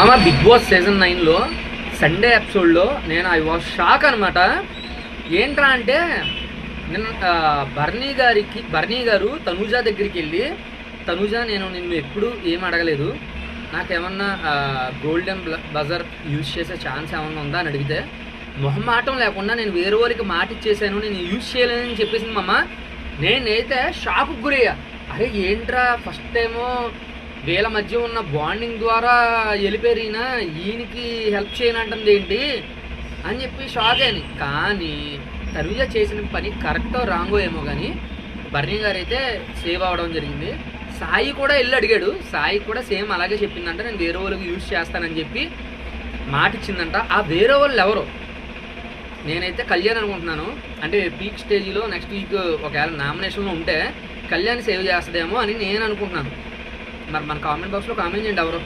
మామ big boss season 9లో Sunday ఎపిసోడ్లో నేను ఐ వాజ్ షాక్ అనమాట. ఏంట్రా అంటే నిన్న బర్నీ గారు తనూజ దగ్గరికి వెళ్ళి, తనూజ నేను నిన్ను ఎప్పుడు ఏం అడగలేదు, నాకేమన్నా గోల్డెన్ బజర్ యూజ్ చేసే ఛాన్స్ ఏమన్నా ఉందా అని అడిగితే, మొహమాటం లేకుండా నేను వేరే వాళ్ళకి మాట ఇచ్చేసాను, నేను యూజ్ చేయలేనని చెప్పేసింది మామ. నేనైతే షాక్కు గురయ్యా. అరే ఏంట్రా, ఫస్ట్ టైము వీళ్ళ మధ్య ఉన్న బాండింగ్ ద్వారా వెళ్ళిపోయిన ఈయనకి హెల్ప్ చేయనంటుంది ఏంటి అని చెప్పి షాక్ అయ్యాను. కానీ తనుజ చేసిన పని కరెక్టో రాంగో ఏమో కానీ బర్నీ గారు అయితే సేవ్ అవ్వడం జరిగింది. సాయి కూడా వెళ్ళి అడిగాడు, సాయి కూడా సేమ్ అలాగే చెప్పిందంట, నేను వేరే వాళ్ళకి యూజ్ చేస్తానని చెప్పి మాట ఇచ్చిందంట. ఆ వేరే వాళ్ళు ఎవరో నేనైతే కళ్యాణ్ అనుకుంటున్నాను. అంటే పీక్ స్టేజ్లో నెక్స్ట్ వీక్ ఒకవేళ నామినేషన్లో ఉంటే కళ్యాణ్ సేవ్ చేస్తుందేమో అని నేను అనుకుంటున్నాను. మరి మన కామెంట్ బాక్స్లో కామెంట్ చేయండి ఎవరో.